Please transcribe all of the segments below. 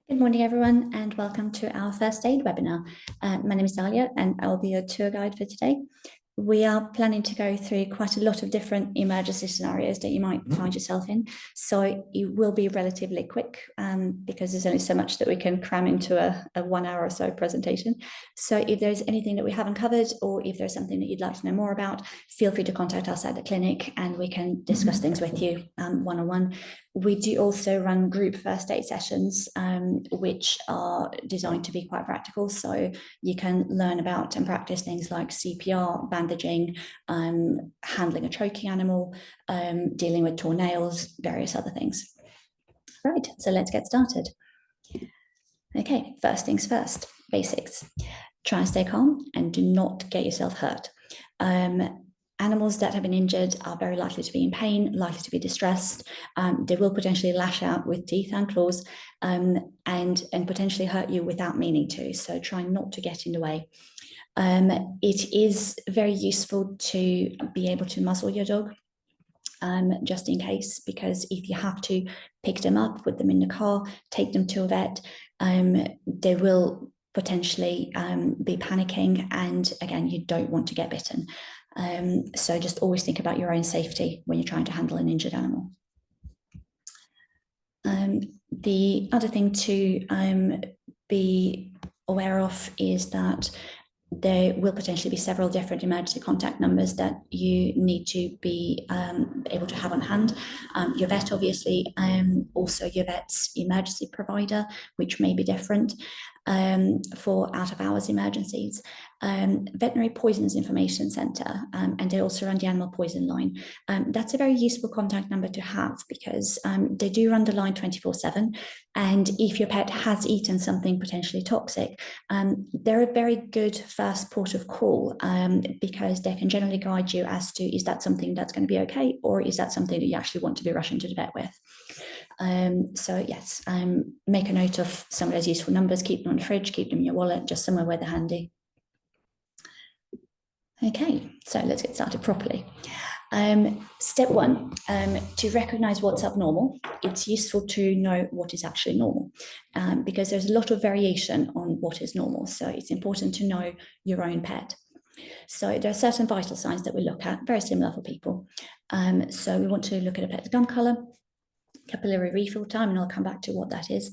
Good morning, everyone, and welcome to our first aid webinar. My name is Dalia, and I'll be your tour guide for today. We are planning to go through quite a lot of different emergency scenarios that you might find yourself in. So it will be relatively quick because there's only so much that we can cram into a 1 hour or so presentation. So if there's anything that we haven't covered, or if there's something that you'd like to know more about, feel free to contact us at the clinic and we can discuss things with you one-on-one. We do also run group first aid sessions, which are designed to be quite practical. So you can learn about and practice things like CPR, bandaging, handling a choking animal, dealing with torn nails, various other things. Right, so let's get started. Okay, first things first, basics. Try and stay calm and do not get yourself hurt. Animals that have been injured are very likely to be in pain, likely to be distressed. They will potentially lash out with teeth and claws and potentially hurt you without meaning to. So try not to get in the way. It is very useful to be able to muzzle your dog just in case, because if you have to pick them up, put them in the car, take them to a vet, they will potentially be panicking. And again, you don't want to get bitten. So just always think about your own safety when you're trying to handle an injured animal. The other thing to be aware of is that there will potentially be several different emergency contact numbers that you need to be able to have on hand. Your vet, obviously, also your vet's emergency provider, which may be different for out-of-hours emergencies. Veterinary Poisons Information Centre, and they also run the animal poison line. That's a very useful contact number to have because they do run the line 24/7. And if your pet has eaten something potentially toxic, they're a very good first port of call because they can generally guide you as to, is that something that's going to be okay, or is that something that you actually want to be rushing to the vet with? So yes, make a note of some of those useful numbers, keep them on the fridge, keep them in your wallet, just somewhere where they're handy. Okay, so let's get started properly. Step one, to recognize what's abnormal, it's useful to know what is actually normal because there's a lot of variation on what is normal. So it's important to know your own pet. So there are certain vital signs that we look at, very similar for people. So we want to look at a pet's gum color, capillary refill time, and I'll come back to what that is.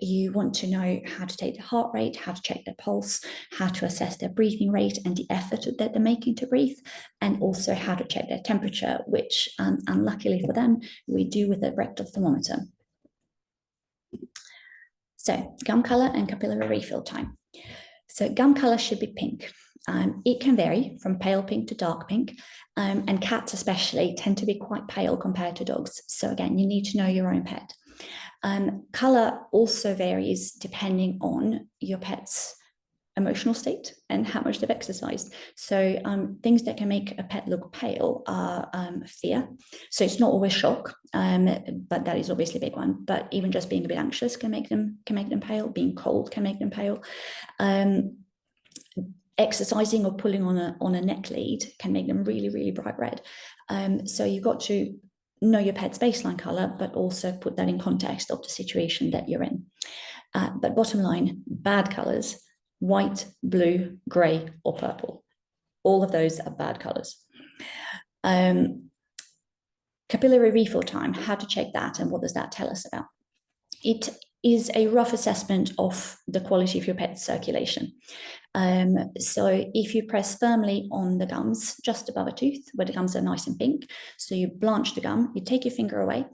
You want to know how to take the heart rate, how to check their pulse, how to assess their breathing rate and the effort that they're making to breathe, and also how to check their temperature, which unluckily for them, we do with a rectal thermometer. So gum color and capillary refill time. So gum color should be pink. It can vary from pale pink to dark pink, and cats especially tend to be quite pale compared to dogs. So again, you need to know your own pet. Color also varies depending on your pet's emotional state and how much they've exercised. So things that can make a pet look pale are fear. So it's not always shock, but that is obviously a big one. But even just being a bit anxious can make them pale. Being cold can make them pale. Exercising or pulling on a neck lead can make them really, really bright red. So you've got to know your pet's baseline color, but also put that in context of the situation that you're in. But bottom line, bad colors, white, blue, gray, or purple. All of those are bad colors. Capillary refill time, how to check that and what does that tell us about? It is a rough assessment of the quality of your pet's circulation. So if you press firmly on the gums just above a tooth where the gums are nice and pink, so you blanch the gum, you take your finger away,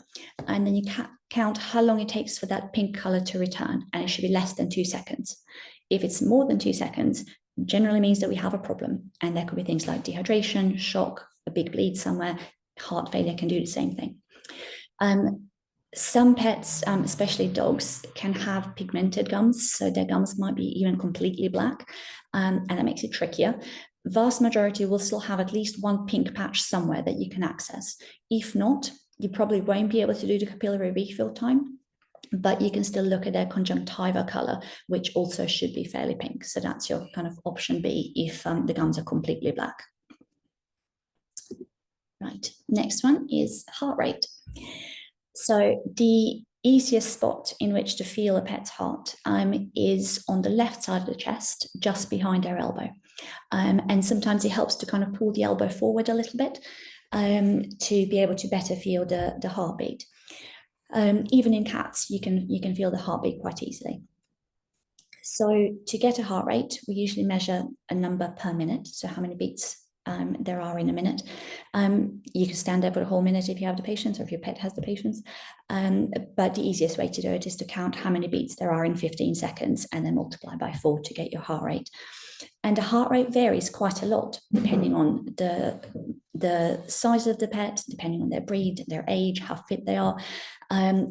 and then you count how long it takes for that pink color to return, and it should be less than 2 seconds. If it's more than 2 seconds, generally means that we have a problem, and there could be things like dehydration, shock, a big bleed somewhere. Heart failure can do the same thing. Some pets, especially dogs, can have pigmented gums, so their gums might be even completely black, and that makes it trickier. Vast majority will still have at least one pink patch somewhere that you can access. If not, you probably won't be able to do the capillary refill time, but you can still look at their conjunctiva color, which also should be fairly pink. So that's your kind of option B if the gums are completely black. Right, next one is heart rate. So the easiest spot in which to feel a pet's heart is on the left side of the chest, just behind their elbow. And sometimes it helps to kind of pull the elbow forward a little bit to be able to better feel the heartbeat. Even in cats, you can feel the heartbeat quite easily. So to get a heart rate, we usually measure a number per minute, so how many beats there are in a minute. You can stand there for a whole minute if you have the patience or if your pet has the patience. But the easiest way to do it is to count how many beats there are in 15 seconds and then multiply by 4 to get your heart rate. And the heart rate varies quite a lot depending on the size of the pet, depending on their breed, their age, how fit they are.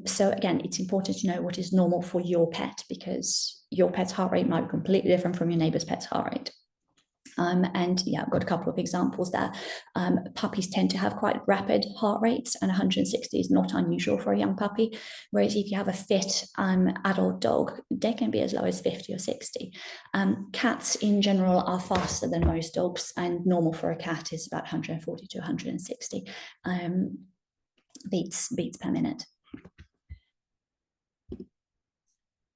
So again, it's important to know what is normal for your pet, because your pet's heart rate might be completely different from your neighbor's pet's heart rate. And yeah, I've got a couple of examples there. Puppies tend to have quite rapid heart rates, and 160 is not unusual for a young puppy. Whereas if you have a fit adult dog, they can be as low as 50 or 60. Cats in general are faster than most dogs, and normal for a cat is about 140 to 160 beats per minute.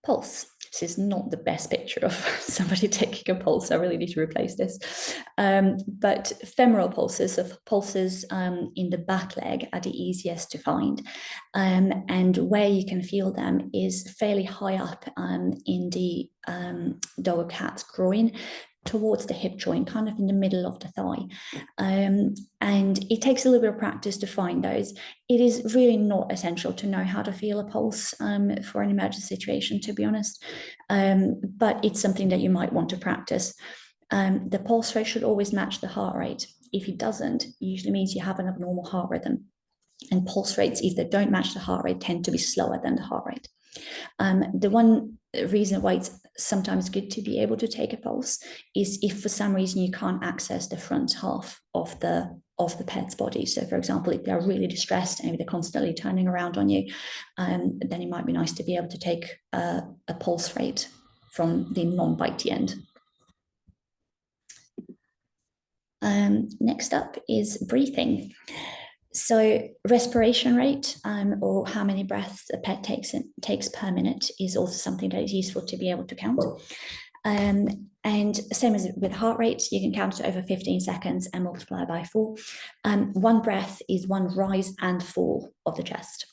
Pulse. This is not the best picture of somebody taking a pulse. I really need to replace this. But femoral pulses, of pulses in the back leg, are the easiest to find. And where you can feel them is fairly high up in the dog or cat's groin, towards the hip joint, kind of in the middle of the thigh. And it takes a little bit of practice to find those. It is really not essential to know how to feel a pulse for an emergency situation, to be honest. But it's something that you might want to practice. The pulse rate should always match the heart rate. If it doesn't, it usually means you have an abnormal heart rhythm. And pulse rates, if they don't match the heart rate, tend to be slower than the heart rate. The one reason why it's sometimes good to be able to take a pulse is if for some reason you can't access the front half of the pet's body. So for example, if they're really distressed and they're constantly turning around on you, then it might be nice to be able to take a pulse rate from the non-bitey end. Next up is breathing. So respiration rate, or how many breaths a pet takes per minute, is also something that is useful to be able to count. And same as with heart rate, you can count it over 15 seconds and multiply by 4. One breath is one rise and fall of the chest.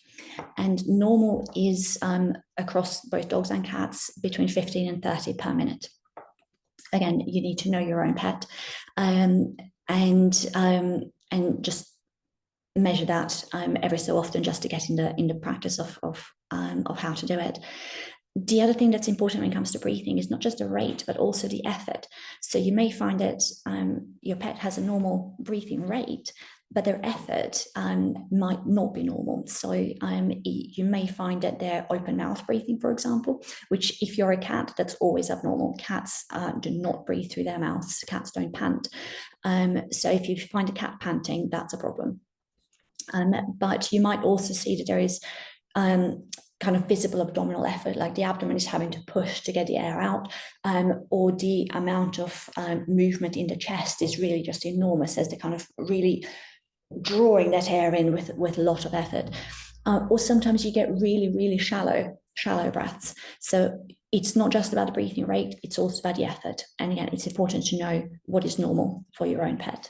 And normal is, across both dogs and cats, between 15 and 30 per minute. Again, you need to know your own pet and just measure that every so often, just to get in the practice of how to do it. The other thing that's important when it comes to breathing is not just the rate, but also the effort. So you may find that your pet has a normal breathing rate, but their effort might not be normal. So you may find that they're open mouth breathing, for example, which if you're a cat, that's always abnormal. Cats do not breathe through their mouths. Cats don't pant. So if you find a cat panting, that's a problem. But you might also see that there is kind of visible abdominal effort, like the abdomen is having to push to get the air out, or the amount of movement in the chest is really just enormous, as they're kind of really drawing that air in with a lot of effort. Or sometimes you get really, really shallow breaths. So it's not just about the breathing rate, it's also about the effort. And again, it's important to know what is normal for your own pet.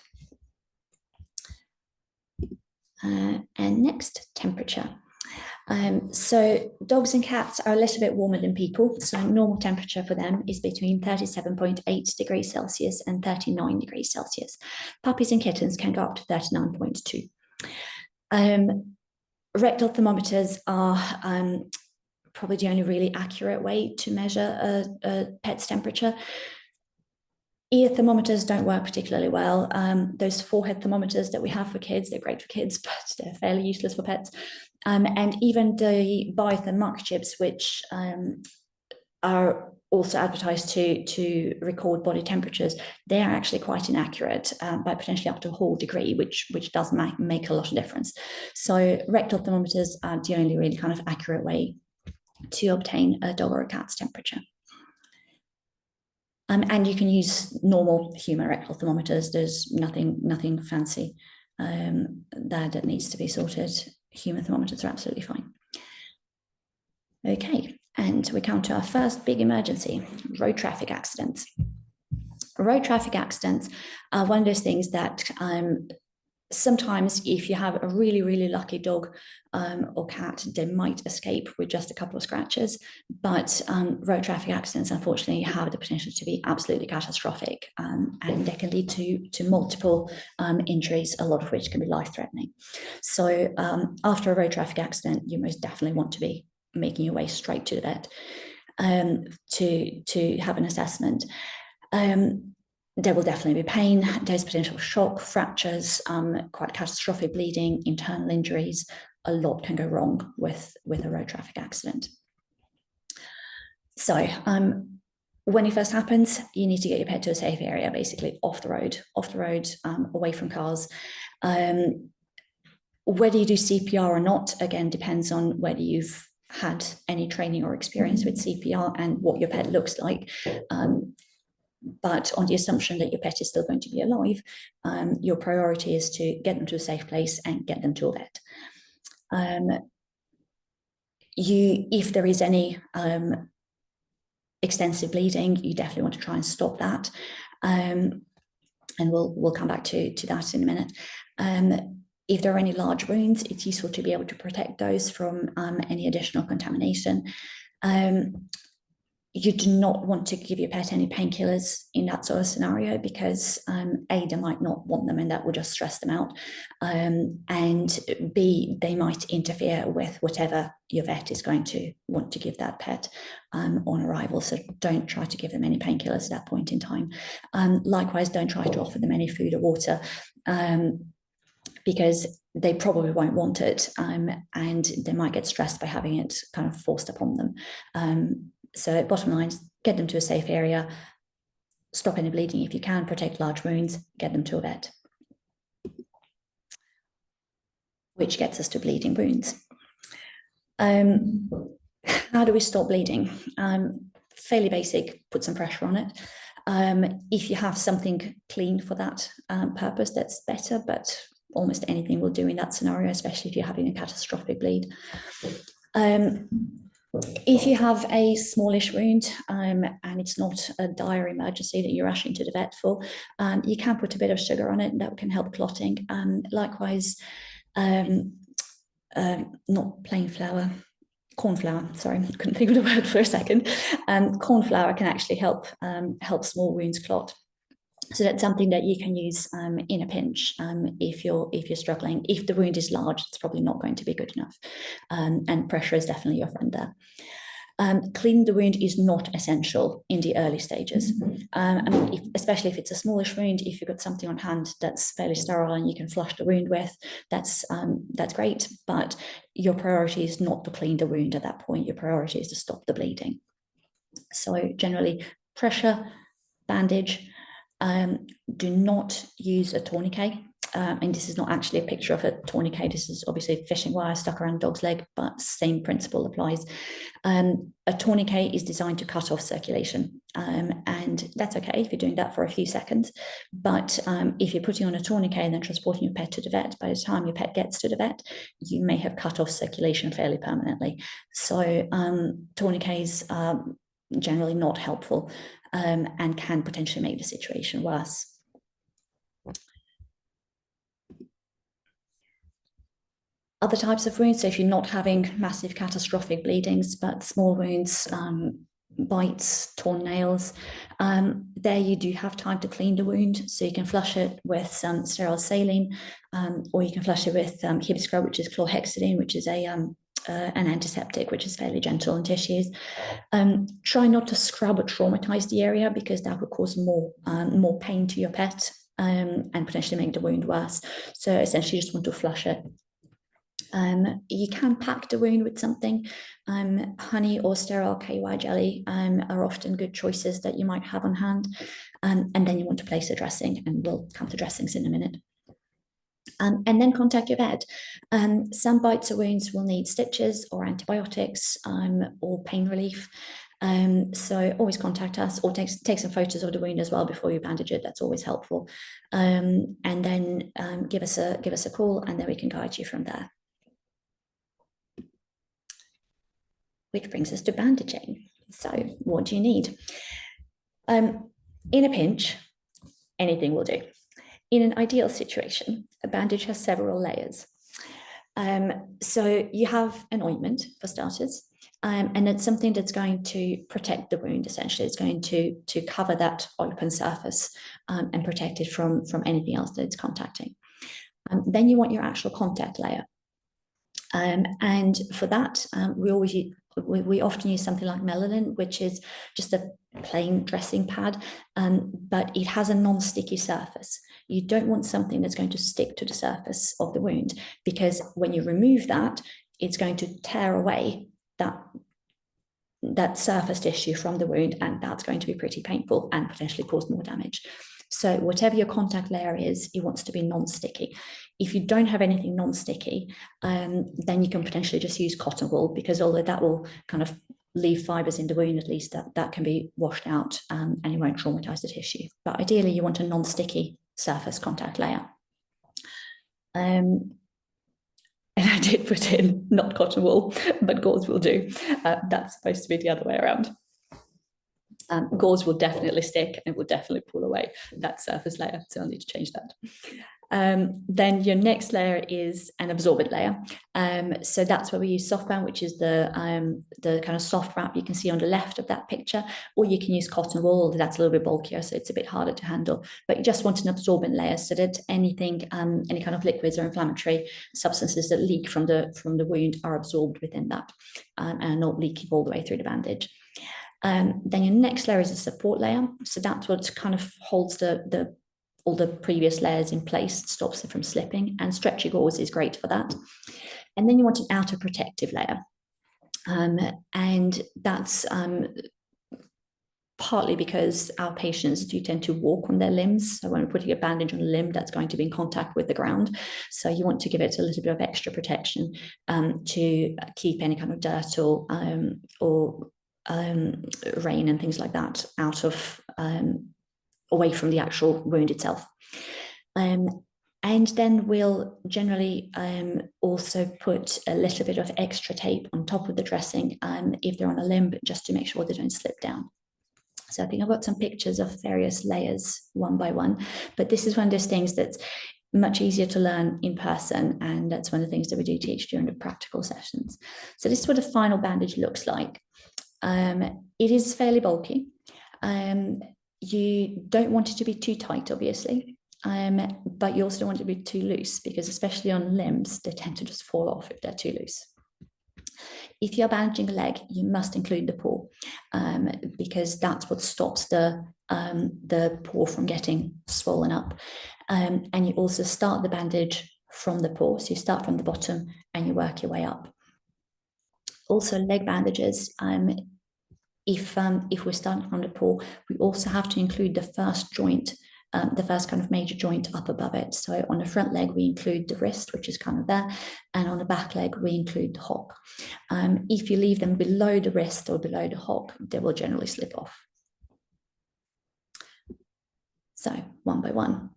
And next, temperature. So dogs and cats are a little bit warmer than people. So normal temperature for them is between 37.8 degrees Celsius and 39 degrees Celsius. Puppies and kittens can go up to 39.2. Rectal thermometers are probably the only really accurate way to measure a pet's temperature. Ear thermometers don't work particularly well. Those forehead thermometers that we have for kids, they're great for kids, but they're fairly useless for pets. And even the Biotherm microchips, which are also advertised to record body temperatures, they are actually quite inaccurate by potentially up to a whole degree, which does make a lot of difference. So rectal thermometers are the only really kind of accurate way to obtain a dog or a cat's temperature. And you can use normal human rectal thermometers. There's nothing fancy that needs to be sorted. Human thermometers are absolutely fine. Okay, and we come to our first big emergency, road traffic accidents. Road traffic accidents are one of those things that sometimes if you have a really, really lucky dog or cat, they might escape with just a couple of scratches. But road traffic accidents, unfortunately, have the potential to be absolutely catastrophic, and they can lead to multiple injuries, a lot of which can be life-threatening. So after a road traffic accident, you most definitely want to be making your way straight to the vet to have an assessment. There will definitely be pain, there's potential shock, fractures, quite catastrophic bleeding, internal injuries. A lot can go wrong with a road traffic accident. So when it first happens, you need to get your pet to a safe area, basically off the road, away from cars. Whether you do CPR or not, again, depends on whether you've had any training or experience with CPR and what your pet looks like. But on the assumption that your pet is still going to be alive, your priority is to get them to a safe place and get them to a vet. If there is any extensive bleeding, you definitely want to try and stop that. And we'll come back to that in a minute. If there are any large wounds, it's useful to be able to protect those from any additional contamination. You do not want to give your pet any painkillers in that sort of scenario because A, they might not want them and that will just stress them out. And B, they might interfere with whatever your vet is going to want to give that pet on arrival. So don't try to give them any painkillers at that point in time. Likewise, don't try to offer them any food or water because they probably won't want it and they might get stressed by having it kind of forced upon them. So bottom line, get them to a safe area, stop any bleeding if you can, protect large wounds, get them to a vet. Which gets us to bleeding wounds. How do we stop bleeding? Fairly basic, put some pressure on it. If you have something clean for that purpose, that's better, but almost anything will do in that scenario, especially if you're having a catastrophic bleed. If you have a smallish wound and it's not a dire emergency that you're rushing to the vet for, you can put a bit of sugar on it and that can help clotting. Likewise, not plain flour, corn flour, sorry, couldn't think of the word for a second. Corn flour can actually help small wounds clot. So that's something that you can use in a pinch if you're struggling. If the wound is large, it's probably not going to be good enough. And pressure is definitely your friend there. Cleaning the wound is not essential in the early stages. I mean, especially if it's a smallish wound, if you've got something on hand that's fairly sterile and you can flush the wound with, that's great. But your priority is not to clean the wound at that point. Your priority is to stop the bleeding. So generally, pressure, bandage. Do not use a tourniquet. And this is not actually a picture of a tourniquet. This is obviously fishing wire stuck around a dog's leg, but same principle applies. A tourniquet is designed to cut off circulation. And that's okay if you're doing that for a few seconds. But if you're putting on a tourniquet and then transporting your pet to the vet, by the time your pet gets to the vet, you may have cut off circulation fairly permanently. So tourniquets are generally not helpful and can potentially make the situation worse. Other types of wounds, so if you're not having massive catastrophic bleedings, but small wounds, bites, torn nails, there you do have time to clean the wound. So you can flush it with some sterile saline, or you can flush it with Hibiscrub, which is chlorhexidine, which is an antiseptic, which is fairly gentle on tissues. Try not to scrub or traumatize the area because that would cause more pain to your pet and potentially make the wound worse. So essentially you just want to flush it. You can pack the wound with something. Honey or sterile KY jelly are often good choices that you might have on hand. And then you want to place a dressing, and we'll come to dressings in a minute. And then contact your vet. Some bites or wounds will need stitches or antibiotics or pain relief. So always contact us, or take some photos of the wound as well before you bandage it. That's always helpful. And then give us a call, and then we can guide you from there. which brings us to bandaging. So what do you need? In a pinch, anything will do. In an ideal situation, a bandage has several layers. So you have an ointment for starters, and it's something that's going to protect the wound. Essentially, it's going to cover that open surface and protect it from anything else that it's contacting. Then you want your actual contact layer. And for that, we often use something like Melalin, which is just a plain dressing pad, but it has a non-sticky surface. You don't want something that's going to stick to the surface of the wound, because when you remove that, it's going to tear away that surface tissue from the wound, and that's going to be pretty painful and potentially cause more damage. So whatever your contact layer is, it wants to be non-sticky. If you don't have anything non-sticky, then you can potentially just use cotton wool, because although that will kind of leave fibers in the wound, at least that can be washed out and it won't traumatize the tissue. But ideally, you want a non-sticky surface contact layer. And I did put in not cotton wool, but gauze will do. That's supposed to be the other way around. Gauze will definitely stick and will definitely pull away that surface layer, so I'll need to change that. Then your next layer is an absorbent layer. So that's where we use Softband, which is the kind of soft wrap you can see on the left of that picture, or you can use cotton wool. That's a little bit bulkier, so it's a bit harder to handle. But you just want an absorbent layer so that anything, any kind of liquids or inflammatory substances that leak from the wound are absorbed within that and are not leaking all the way through the bandage. Then your next layer is a support layer. So that's what kind of holds all the previous layers in place, stops it from slipping, and stretchy gauze is great for that. And then you want an outer protective layer. And that's partly because our patients do tend to walk on their limbs. So when we're putting a bandage on a limb, that's going to be in contact with the ground. So you want to give it a little bit of extra protection to keep any kind of dirt or rain and things like that out of away from the actual wound itself. And then we'll generally also put a little bit of extra tape on top of the dressing if they're on a limb, just to make sure they don't slip down. So I think I've got some pictures of various layers one by one, but this is one of those things that's much easier to learn in person, and that's one of the things that we do teach during the practical sessions. So this is what a final bandage looks like. It is fairly bulky. You don't want it to be too tight, obviously, but you also don't want it to be too loose, because especially on limbs, they tend to just fall off if they're too loose. If you're bandaging a leg, you must include the paw, because that's what stops the paw from getting swollen up. And you also start the bandage from the paw. So you start from the bottom and you work your way up. Also, leg bandages, if we're starting from the paw, we also have to include the first joint, the first kind of major joint up above it. So on the front leg, we include the wrist, which is kind of there, and on the back leg, we include the hock. If you leave them below the wrist or below the hock, they will generally slip off. So one by one,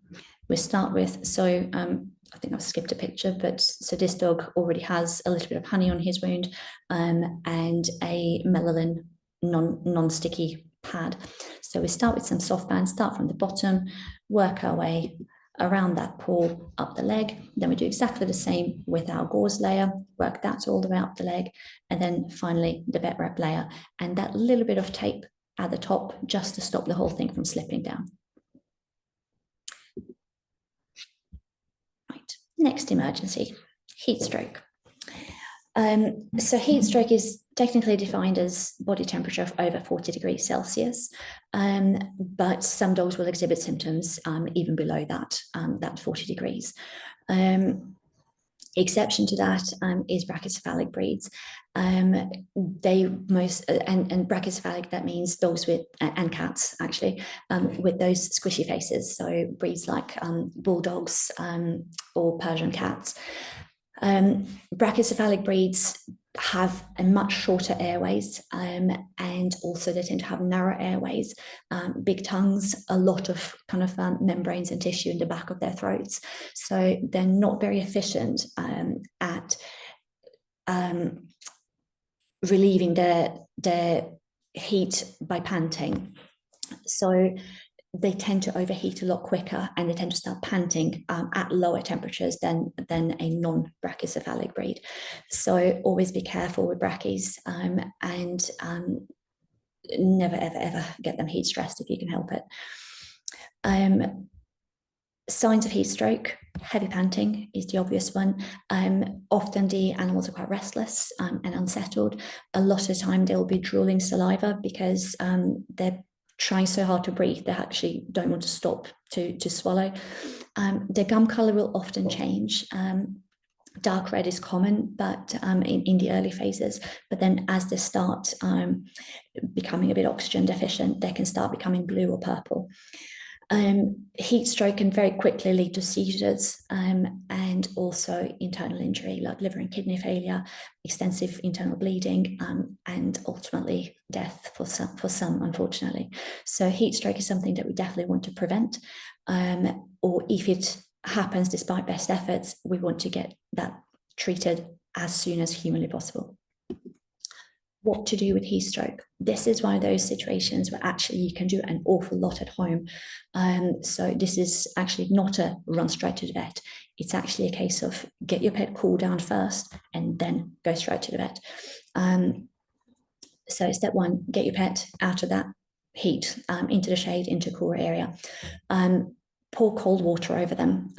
we start with, so I think I've skipped a picture, but so this dog already has a little bit of honey on his wound and a Melalin non-sticky pad. So we start with some Softband, start from the bottom, work our way around that paw up the leg. Then we do exactly the same with our gauze layer, work that all the way up the leg, and then finally the vet wrap layer, and that little bit of tape at the top just to stop the whole thing from slipping down. Right, next emergency, heat stroke. So heat stroke is technically defined as body temperature of over 40 degrees Celsius, but some dogs will exhibit symptoms even below that, that 40 degrees. Exception to that is brachycephalic breeds. They most, and brachycephalic, that means dogs with, and cats actually, with those squishy faces. So breeds like bulldogs or Persian cats. Brachycephalic breeds have a much shorter airways, and also they tend to have narrow airways, big tongues, a lot of kind of membranes and tissue in the back of their throats. So they're not very efficient at relieving their heat by panting. So they tend to overheat a lot quicker, and they tend to start panting at lower temperatures than a non-brachycephalic breed. So always be careful with brackies, and never ever get them heat stressed if you can help it. Signs of heat stroke: heavy panting is the obvious one. Often the animals are quite restless and unsettled. A lot of the time they'll be drooling saliva because they're trying so hard to breathe, they actually don't want to stop to swallow. Their gum color will often change. Dark red is common, but in the early phases. But then as they start becoming a bit oxygen deficient, they can start becoming blue or purple. Heat stroke can very quickly lead to seizures and also internal injury like liver and kidney failure, extensive internal bleeding, and ultimately death for some, unfortunately. So heat stroke is something that we definitely want to prevent, or if it happens despite best efforts, we want to get that treated as soon as humanly possible. What to do with heat stroke? This is one of those situations where actually you can do an awful lot at home. So this is actually not a run straight to the vet. It's actually a case of get your pet cool down first and then go straight to the vet. So step one, get your pet out of that heat, into the shade, into a cooler area. Pour cold water over them.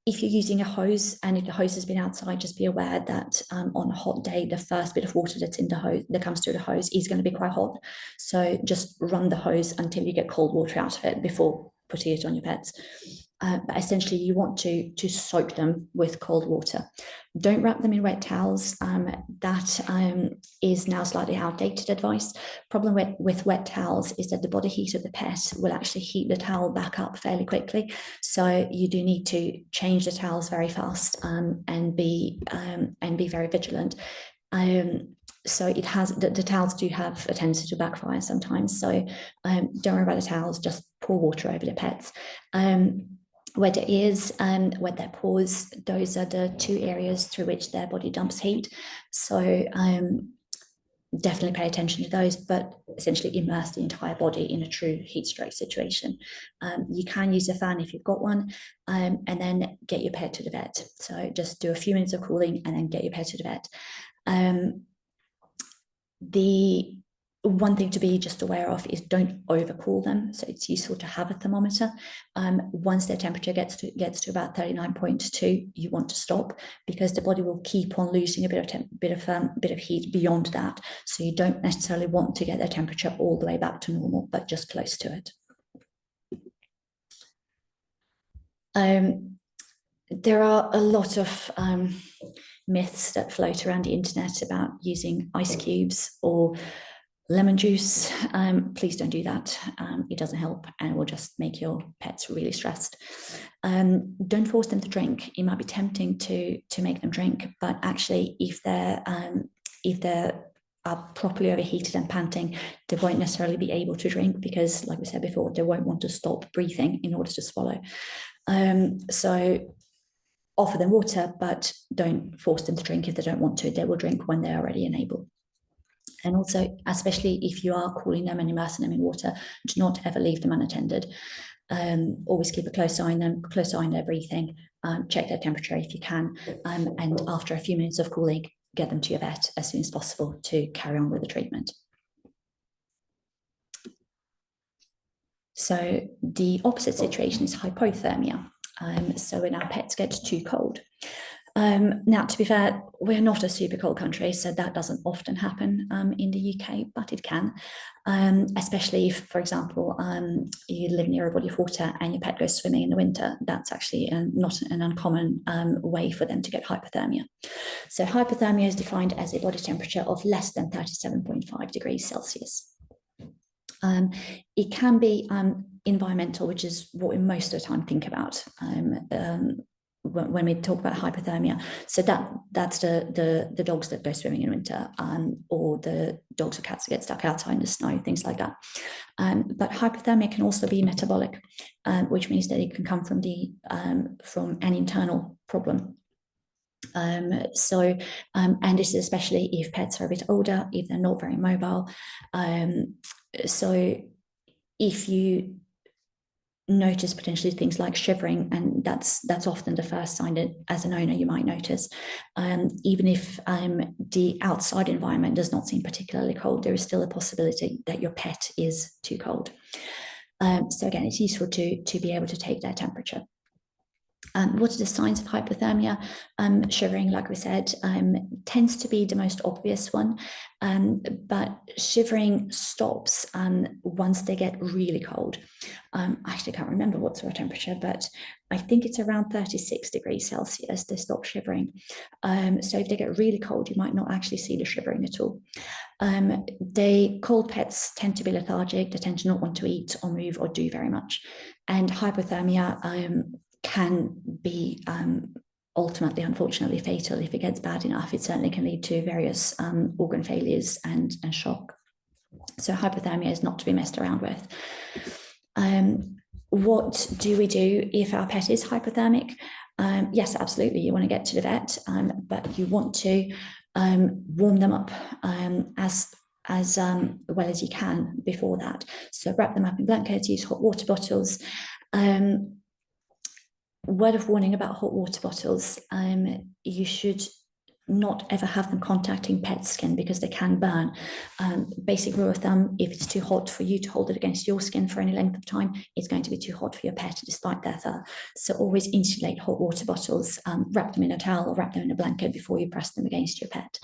If you're using a hose and if the hose has been outside, just be aware that on a hot day, the first bit of water that's in the hose that comes through the hose is going to be quite hot. So just run the hose until you get cold water out of it before putting it on your pets. But essentially, you want to soak them with cold water. Don't wrap them in wet towels. That is now slightly outdated advice. Problem with wet towels is that the body heat of the pet will actually heat the towel back up fairly quickly. So you do need to change the towels very fast and be very vigilant. So it has the towels do have a tendency to backfire sometimes. So don't worry about the towels. Just pour water over the pets. Wet their ears and wet their paws. Those are the two areas through which their body dumps heat. So definitely pay attention to those, but essentially immerse the entire body in a true heat stroke situation. You can use a fan if you've got one, and then get your pet to the vet. So just do a few minutes of cooling and then get your pet to the vet. The one thing to be just aware of is don't overcool them. So it's useful to have a thermometer. Once their temperature gets to about 39.2, you want to stop, because the body will keep on losing a bit of heat beyond that. So you don't necessarily want to get their temperature all the way back to normal, but just close to it. There are a lot of myths that float around the internet about using ice cubes or lemon juice. Please don't do that. It doesn't help and it will just make your pets really stressed. Don't force them to drink. It might be tempting to make them drink, but actually if they're are properly overheated and panting, they won't necessarily be able to drink, because like we said before, they won't want to stop breathing in order to swallow. So offer them water, but don't force them to drink if they don't want to. They will drink when they're ready and able. And also, especially if you are cooling them and immersing them in water, do not ever leave them unattended. Always keep a close eye on their breathing, check their temperature if you can, and after a few minutes of cooling, get them to your vet as soon as possible to carry on with the treatment. So the opposite situation is hypothermia. So when our pets get too cold. Now, to be fair, we're not a super cold country, so that doesn't often happen in the UK, but it can, especially if, for example, you live near a body of water and your pet goes swimming in the winter. That's actually not an uncommon way for them to get hypothermia. So hypothermia is defined as a body temperature of less than 37.5 degrees Celsius. It can be environmental, which is what we most of the time think about when we talk about hypothermia. So that's the dogs that go swimming in winter, or the dogs or cats that get stuck outside in the snow, things like that. But hypothermia can also be metabolic, which means that it can come from an internal problem. And this is especially if pets are a bit older, if they're not very mobile. So if you notice potentially things like shivering, and that's often the first sign that as an owner you might notice, even if the outside environment does not seem particularly cold, there is still a possibility that your pet is too cold. So again, it's useful to be able to take their temperature. What are the signs of hypothermia? Shivering, like we said, tends to be the most obvious one, but shivering stops once they get really cold. I actually can't remember what sort of temperature, but I think it's around 36 degrees Celsius they stop shivering. So if they get really cold, you might not actually see the shivering at all. Cold pets tend to be lethargic. They tend to not want to eat or move or do very much. And hypothermia can be ultimately, unfortunately, fatal if it gets bad enough. It certainly can lead to various organ failures and shock. So hypothermia is not to be messed around with. What do we do if our pet is hypothermic? Yes, absolutely. You want to get to the vet, but you want to warm them up as well as you can before that. So wrap them up in blankets, use hot water bottles. Word of warning about hot water bottles, you should not ever have them contacting pet skin because they can burn. Basic rule of thumb, if it's too hot for you to hold it against your skin for any length of time, it's going to be too hot for your pet despite their fur. So always insulate hot water bottles, wrap them in a towel or wrap them in a blanket before you press them against your pet.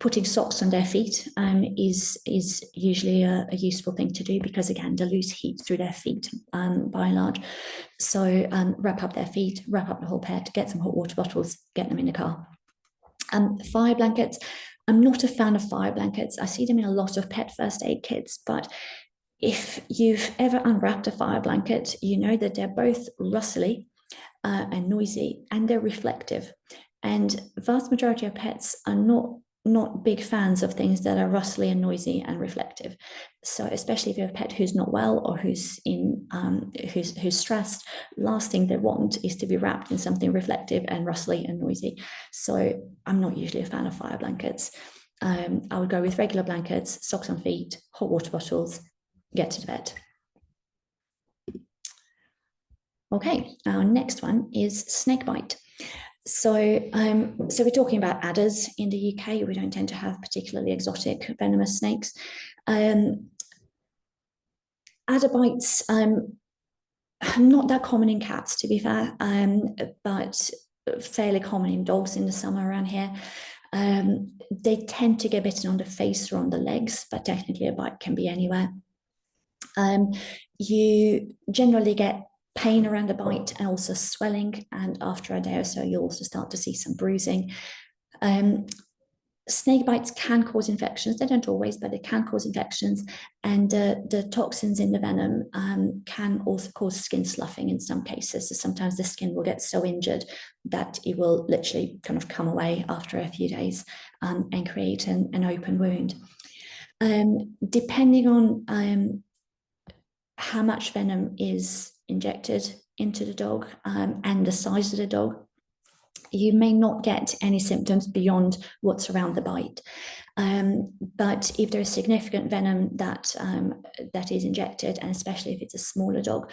Putting socks on their feet is usually a useful thing to do because, again, they lose heat through their feet by and large. So wrap up their feet, wrap up the whole pet, get some hot water bottles, get them in the car. Fire blankets. I'm not a fan of fire blankets. I see them in a lot of pet first aid kits, but if you've ever unwrapped a fire blanket, you know that they're both rustly and noisy, and they're reflective. And vast majority of pets are not big fans of things that are rustly and noisy and reflective. So especially if you have a pet who's not well or who's stressed, last thing they want is to be wrapped in something reflective and rustly and noisy. So I'm not usually a fan of fire blankets. I would go with regular blankets, socks on feet, hot water bottles, get to the vet. Okay, our next one is snake bite. So we're talking about adders in the UK. We don't tend to have particularly exotic venomous snakes. Adder bites, not that common in cats, to be fair, but fairly common in dogs in the summer around here. They tend to get bitten on the face or on the legs, but technically a bite can be anywhere. You generally get pain around the bite and also swelling, and after a day or so you'll also start to see some bruising. Snake bites can cause infections. They don't always, but they can cause infections, and the toxins in the venom can also cause skin sloughing in some cases. So sometimes the skin will get so injured that it will literally kind of come away after a few days and create an open wound. Depending on how much venom is injected into the dog and the size of the dog, you may not get any symptoms beyond what's around the bite. But if there is significant venom that is injected, and especially if it's a smaller dog,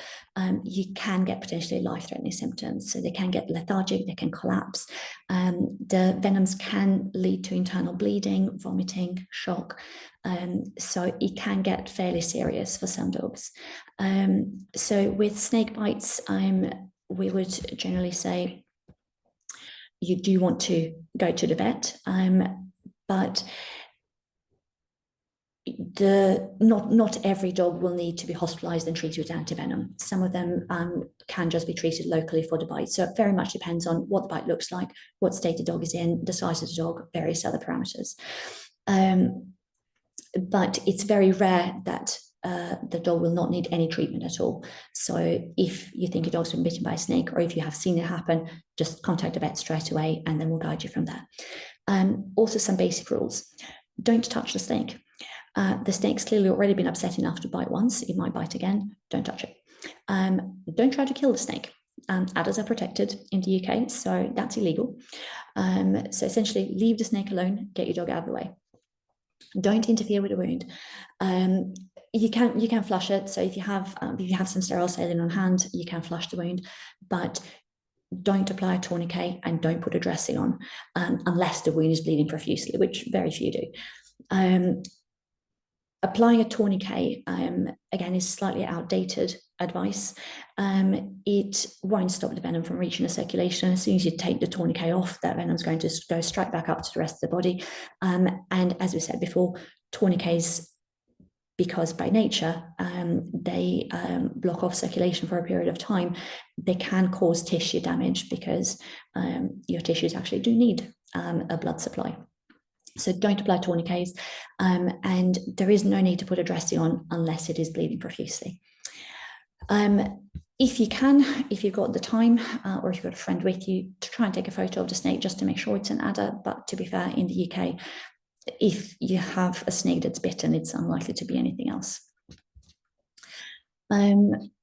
you can get potentially life-threatening symptoms. So they can get lethargic, they can collapse. The venoms can lead to internal bleeding, vomiting, shock. So it can get fairly serious for some dogs. So with snake bites, we would generally say you do want to go to the vet, but not every dog will need to be hospitalized and treated with antivenom. Some of them can just be treated locally for the bite. So it very much depends on what the bite looks like, what state the dog is in, the size of the dog, various other parameters. But it's very rare that the dog will not need any treatment at all. So if you think your dog's been bitten by a snake, or if you have seen it happen, just contact the vet straight away and then we'll guide you from there. Also some basic rules. Don't touch the snake. The snake's clearly already been upset enough to bite once. It might bite again. Don't touch it. Don't try to kill the snake. Adders are protected in the UK, so that's illegal. So essentially, leave the snake alone, get your dog out of the way. Don't interfere with the wound. You can flush it. So if you have some sterile saline on hand, you can flush the wound, but don't apply a tourniquet and don't put a dressing on unless the wound is bleeding profusely, which very few do. Applying a tourniquet, again, is slightly outdated advice. It won't stop the venom from reaching the circulation. As soon as you take the tourniquet off, that venom is going to go straight back up to the rest of the body. And as we said before, tourniquets, because by nature they block off circulation for a period of time, they can cause tissue damage because your tissues actually do need a blood supply. So don't apply tourniquets, and there is no need to put a dressing on unless it is bleeding profusely. If you can, if you've got the time, or if you've got a friend with you, to try and take a photo of the snake just to make sure it's an adder. But to be fair, in the UK, if you have a snake that's bitten, it's unlikely to be anything else.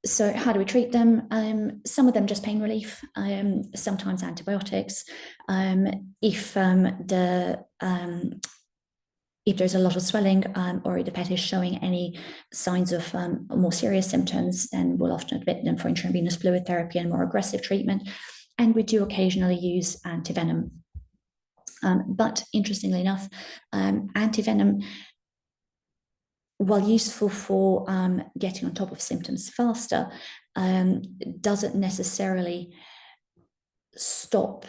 So how do we treat them? Some of them just pain relief, sometimes antibiotics. If there's a lot of swelling or the pet is showing any signs of more serious symptoms, then we'll often admit them for intravenous fluid therapy and more aggressive treatment. And we do occasionally use antivenom. But interestingly enough, antivenom, while useful for getting on top of symptoms faster, doesn't necessarily stop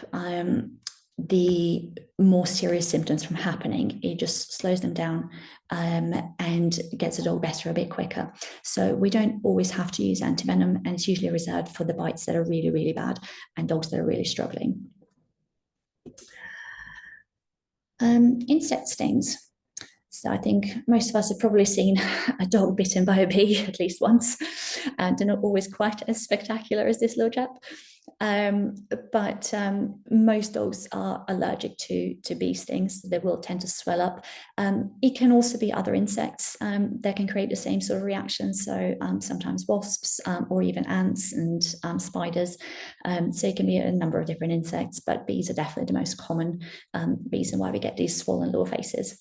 the more serious symptoms from happening. It just slows them down and gets the dog better a bit quicker. So we don't always have to use antivenom, and it's usually reserved for the bites that are really, really bad and dogs that are really struggling. Insect stings. So I think most of us have probably seen a dog bitten by a bee at least once, and they're not always quite as spectacular as this little chap. But most dogs are allergic to bee stings. They will tend to swell up. It can also be other insects that can create the same sort of reaction. So sometimes wasps or even ants and spiders. So it can be a number of different insects, but bees are definitely the most common reason why we get these swollen lower faces.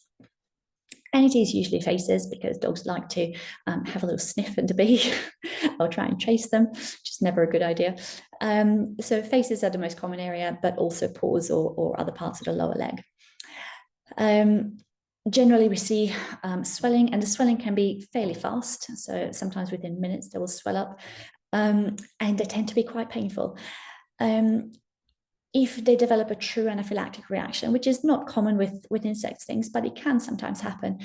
And it is usually faces, because dogs like to have a little sniff at the bee or try and chase them, which is never a good idea. So faces are the most common area, but also paws or other parts of the lower leg. Generally, we see swelling, and the swelling can be fairly fast. So sometimes within minutes, they will swell up, and they tend to be quite painful. If they develop a true anaphylactic reaction, which is not common with insect stings, but it can sometimes happen,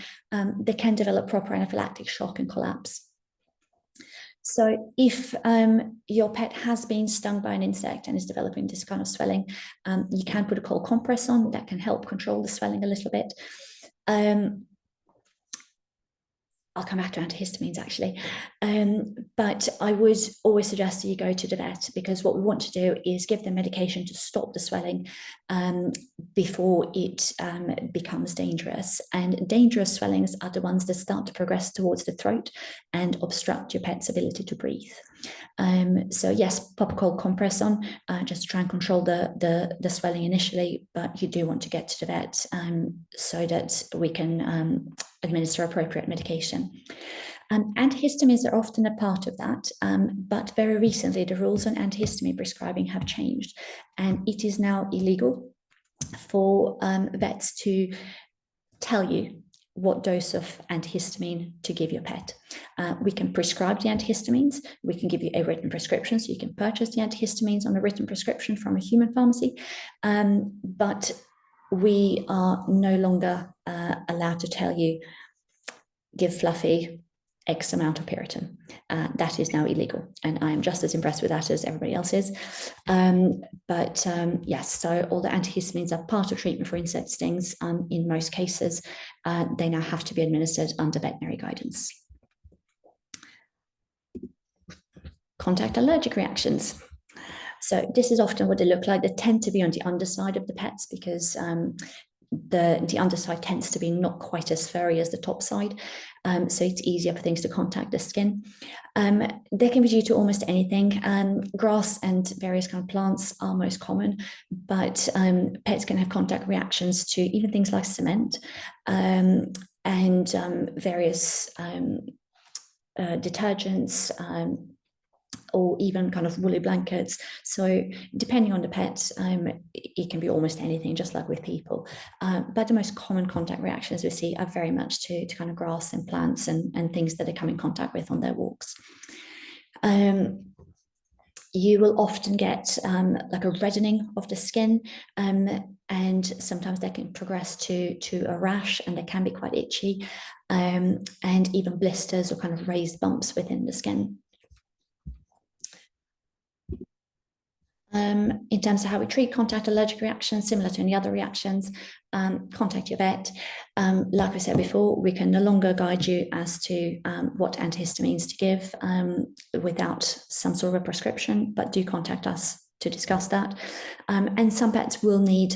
they can develop proper anaphylactic shock and collapse. So if your pet has been stung by an insect and is developing this kind of swelling, you can put a cold compress on that can help control the swelling a little bit. I'll come back to antihistamines actually, but I would always suggest that you go to the vet, because what we want to do is give them medication to stop the swelling before it becomes dangerous. And dangerous swellings are the ones that start to progress towards the throat and obstruct your pet's ability to breathe. So yes, pop a cold compress on just to try and control the swelling initially, but you do want to get to the vet so that we can administer appropriate medication. Antihistamines are often a part of that, but very recently the rules on antihistamine prescribing have changed, and it is now illegal for vets to tell you what dose of antihistamine to give your pet. We can prescribe the antihistamines. We can give you a written prescription, so you can purchase the antihistamines on a written prescription from a human pharmacy, but we are no longer allowed to tell you, give Fluffy X amount of Piriton. That is now illegal, and I am just as impressed with that as everybody else is. Yes, so all the antihistamines are part of treatment for insect stings. In most cases, they now have to be administered under veterinary guidance. Contact allergic reactions. So this is often what they look like. They tend to be on the underside of the pets because the underside tends to be not quite as furry as the top side, so it's easier for things to contact the skin. They can be due to almost anything. Grass and various kind of plants are most common, but pets can have contact reactions to even things like cement and various detergents, or even kind of woolly blankets. So depending on the pet, it can be almost anything, just like with people. But the most common contact reactions we see are very much to kind of grass and plants and things that they come in contact with on their walks. You will often get like a reddening of the skin, and sometimes they can progress to a rash, and they can be quite itchy, and even blisters or kind of raised bumps within the skin. In terms of how we treat contact allergic reactions, similar to any other reactions, contact your vet. Like we said before, we can no longer guide you as to what antihistamines to give without some sort of a prescription, but do contact us to discuss that. And some pets will need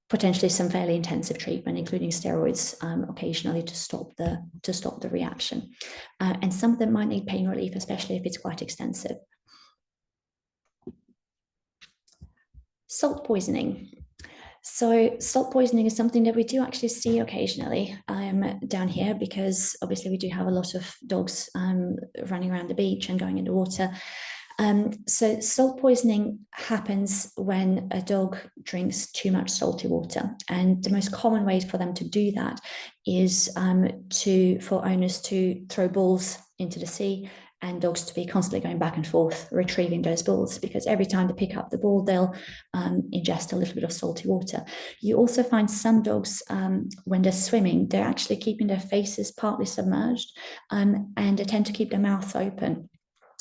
potentially some fairly intensive treatment, including steroids occasionally to stop the reaction. And some of them might need pain relief, especially if it's quite extensive. Salt poisoning. So salt poisoning is something that we do actually see occasionally down here, because obviously we do have a lot of dogs running around the beach and going in the water. So salt poisoning happens when a dog drinks too much salty water, and the most common way for them to do that is for owners to throw balls into the sea, and dogs to be constantly going back and forth retrieving those balls, because every time they pick up the ball, they'll ingest a little bit of salty water. You also find some dogs, when they're swimming, they're actually keeping their faces partly submerged, and they tend to keep their mouth open.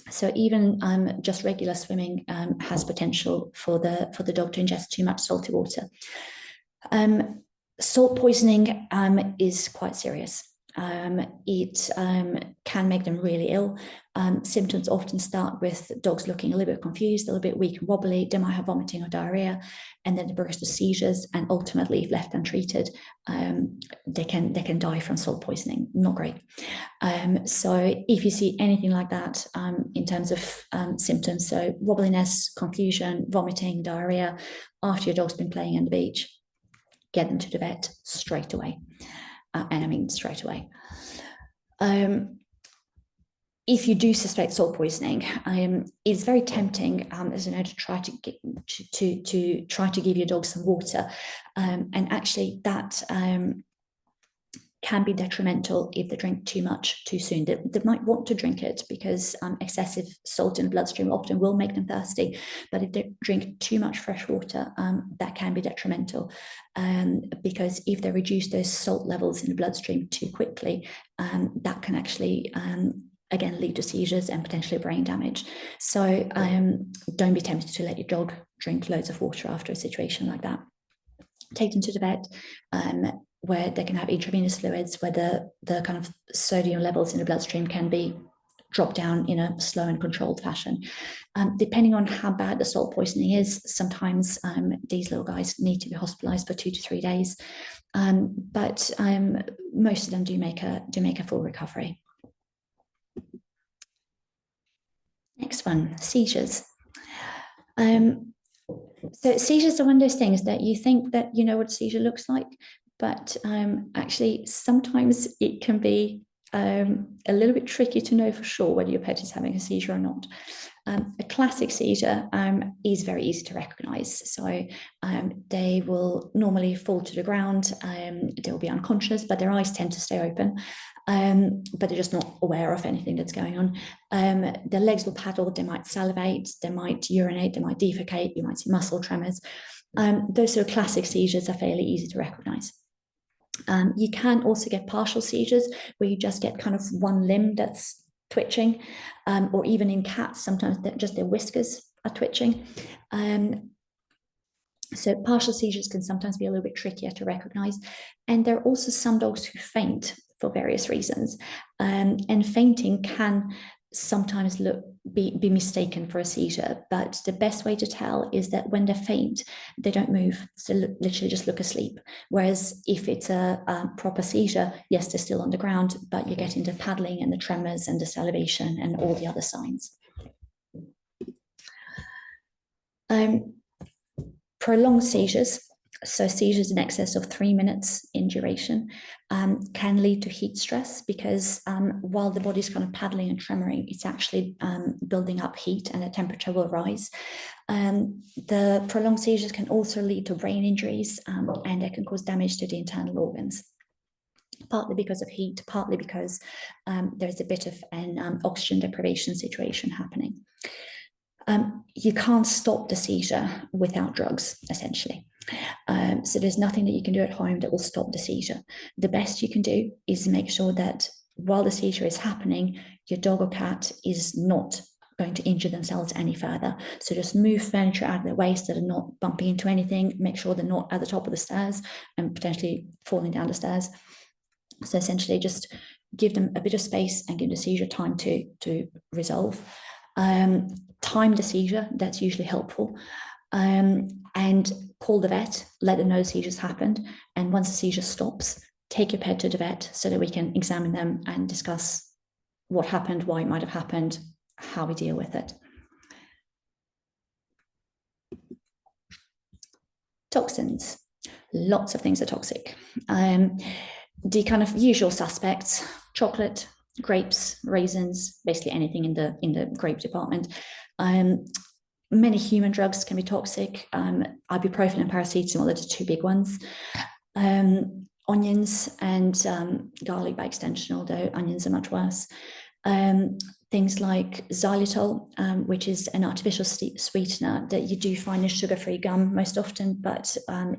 So even just regular swimming has potential for the dog to ingest too much salty water. Salt poisoning is quite serious. It can make them really ill. Symptoms often start with dogs looking a little bit confused, a little bit weak and wobbly. They might have vomiting or diarrhea, and then they progress to seizures. And ultimately, if left untreated, they can die from salt poisoning. Not great. So if you see anything like that in terms of symptoms, so wobbliness, confusion, vomiting, diarrhea, after your dog's been playing on the beach, get them to the vet straight away. And I mean straight away. If you do suspect salt poisoning, it's very tempting, as you know, to try to try to give your dog some water, and actually that can be detrimental if they drink too much too soon. They might want to drink it because excessive salt in the bloodstream often will make them thirsty, but if they drink too much fresh water, that can be detrimental, because if they reduce those salt levels in the bloodstream too quickly, that can actually again lead to seizures and potentially brain damage. So don't be tempted to let your dog drink loads of water after a situation like that. Take them to the vet, where they can have intravenous fluids, where the kind of sodium levels in the bloodstream can be dropped down in a slow and controlled fashion. Depending on how bad the salt poisoning is, sometimes these little guys need to be hospitalized for 2 to 3 days, but most of them do make a full recovery. Next one, seizures. So seizures are one of those things that you think that you know what a seizure looks like, but actually sometimes it can be a little bit tricky to know for sure whether your pet is having a seizure or not. A classic seizure is very easy to recognize. So they will normally fall to the ground, they'll be unconscious, but their eyes tend to stay open, but they're just not aware of anything that's going on. Their legs will paddle, they might salivate, they might urinate, they might defecate, you might see muscle tremors. Those sort of classic seizures are fairly easy to recognize. You can also get partial seizures where you just get kind of one limb that's twitching, or even in cats, sometimes just their whiskers are twitching. So partial seizures can sometimes be a little bit trickier to recognize. And there are also some dogs who faint for various reasons. And fainting can sometimes be mistaken for a seizure, but the best way to tell is that when they're faint, they don't move, so literally just look asleep. Whereas if it's a proper seizure, yes, they're still on the ground, but you're getting the paddling and the tremors and the salivation and all the other signs. Prolonged seizures, so seizures in excess of 3 minutes in duration, can lead to heat stress, because while the body's kind of paddling and tremoring, it's actually building up heat and the temperature will rise. The prolonged seizures can also lead to brain injuries, and they can cause damage to the internal organs, partly because of heat, partly because there's a bit of an oxygen deprivation situation happening. You can't stop the seizure without drugs, essentially. So there's nothing that you can do at home that will stop the seizure. The best you can do is make sure that while the seizure is happening, your dog or cat is not going to injure themselves any further. So just move furniture out of their way so they're not bumping into anything. Make sure they're not at the top of the stairs and potentially falling down the stairs. So essentially just give them a bit of space and give the seizure time to resolve. Time the seizure, that's usually helpful. And call the vet, let them know the seizure's happened. And once the seizure stops, take your pet to the vet so that we can examine them and discuss what happened, why it might have happened, how we deal with it. Toxins. Lots of things are toxic. The kind of usual suspects: chocolate, grapes, raisins, basically anything in the grape department. Many human drugs can be toxic. Ibuprofen and paracetamol are the two big ones. Onions and garlic by extension, although onions are much worse. Things like xylitol, which is an artificial sweetener that you do find in sugar-free gum most often, but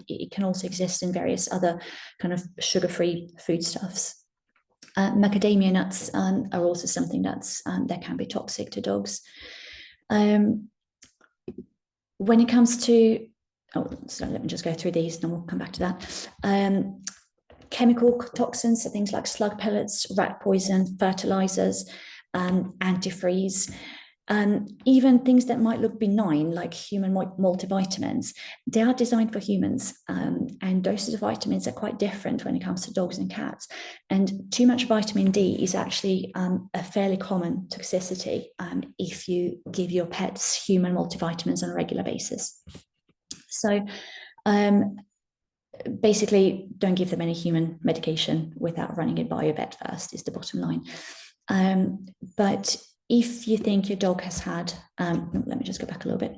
it can also exist in various other kind of sugar-free foodstuffs. Macadamia nuts are also something that can be toxic to dogs. When it comes to, so let me just go through these and then we'll come back to that. Chemical toxins, so things like slug pellets, rat poison, fertilizers, antifreeze, even things that might look benign, like human multivitamins. They are designed for humans, and doses of vitamins are quite different when it comes to dogs and cats. And too much vitamin D is actually a fairly common toxicity if you give your pets human multivitamins on a regular basis. So basically, don't give them any human medication without running it by your vet first, is the bottom line. But if you think your dog has had, let me just go back a little bit.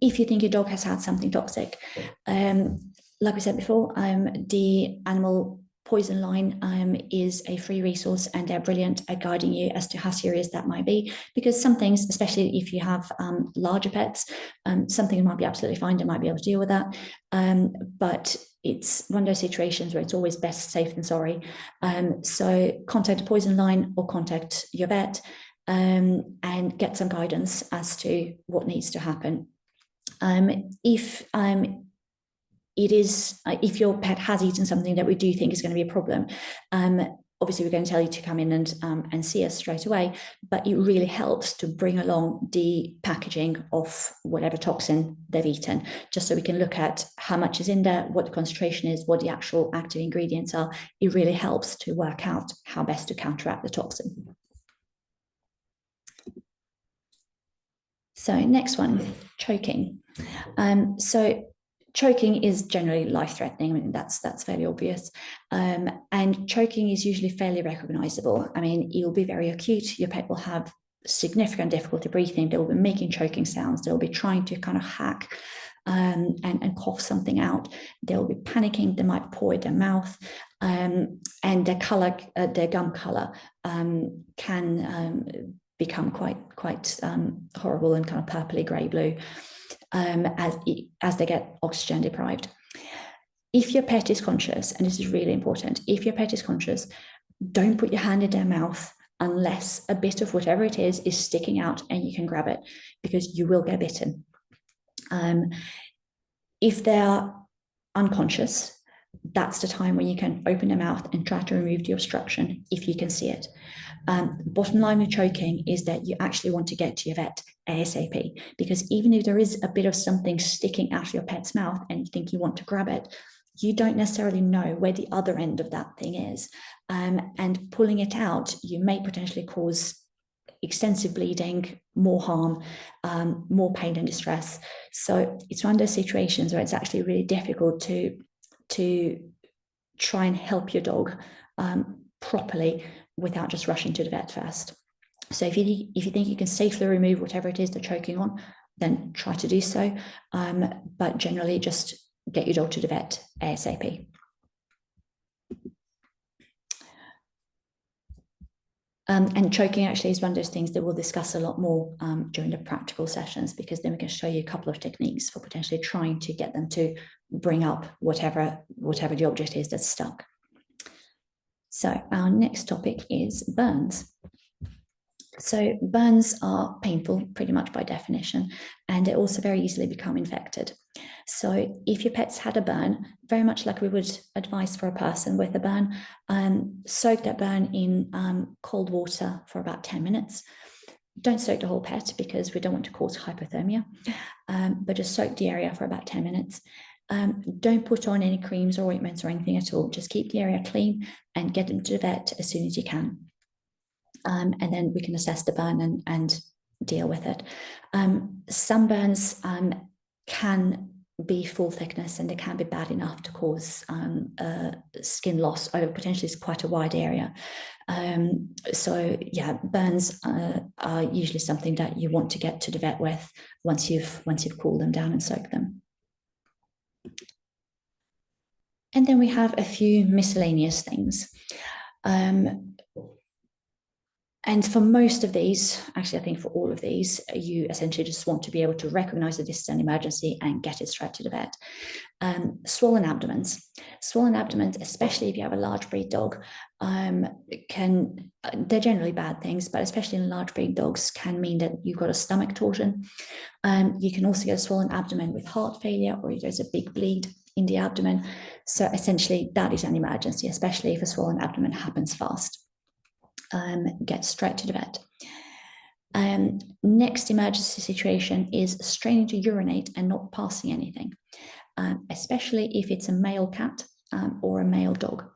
If you think your dog has had something toxic, like we said before, the animal poison line is a free resource, and they're brilliant at guiding you as to how serious that might be, because some things, especially if you have larger pets, something might be absolutely fine, they might be able to deal with that, but it's one of those situations where it's always best safe than sorry. So contact a poison line or contact your vet and get some guidance as to what needs to happen. If your pet has eaten something that we do think is going to be a problem, obviously we're going to tell you to come in and see us straight away, but it really helps to bring along the packaging of whatever toxin they've eaten, just so we can look at how much is in there, what the concentration is, what the actual active ingredients are. It really helps to work out how best to counteract the toxin. So next one, choking. So choking is generally life-threatening. I mean, that's fairly obvious. And choking is usually fairly recognizable. I mean, it will be very acute. Your pet will have significant difficulty breathing. They will be making choking sounds. They'll be trying to kind of hack and cough something out. They'll be panicking. They might pour at their mouth. And their color, their gum color can become quite horrible and kind of purpley grey-blue as they get oxygen deprived. If your pet is conscious, and this is really important, if your pet is conscious, don't put your hand in their mouth unless a bit of whatever it is sticking out and you can grab it, because you will get bitten. If they are unconscious, that's the time when you can open the mouth and try to remove the obstruction if you can see it. Bottom line with choking is that you actually want to get to your vet ASAP, because even if there is a bit of something sticking out of your pet's mouth and you think you want to grab it, you don't necessarily know where the other end of that thing is. And pulling it out, you may potentially cause extensive bleeding, more harm, more pain and distress. So it's one of those situations where it's actually really difficult to try and help your dog properly without just rushing to the vet first. So if you think you can safely remove whatever it is they're choking on, then try to do so. But generally, just get your dog to the vet ASAP. And choking actually is one of those things that we'll discuss a lot more during the practical sessions, because then we can show you a couple of techniques for potentially trying to get them to bring up whatever the object is that's stuck. So our next topic is burns. So burns are painful pretty much by definition, and they also very easily become infected. So if your pet's had a burn, very much like we would advise for a person with a burn, soak that burn in cold water for about 10 minutes. Don't soak the whole pet because we don't want to cause hypothermia, but just soak the area for about 10 minutes. Don't put on any creams or ointments or anything at all. Just keep the area clean and get them to the vet as soon as you can. And then we can assess the burn and deal with it. Some burns can be full thickness, and they can be bad enough to cause skin loss over potentially quite a wide area. So yeah, burns are usually something that you want to get to the vet with once you've cooled them down and soaked them. And then we have a few miscellaneous things. And for most of these, actually, I think for all of these, you essentially just want to be able to recognize that this is an emergency and get it straight to the vet. Swollen abdomens. Swollen abdomens, especially if you have a large breed dog, they're generally bad things, but especially in large breed dogs, can mean that you've got a stomach torsion. You can also get a swollen abdomen with heart failure, or if there's a big bleed in the abdomen. So essentially, that is an emergency, especially if a swollen abdomen happens fast. Get straight to the vet. Next emergency situation is straining to urinate and not passing anything, especially if it's a male cat or a male dog.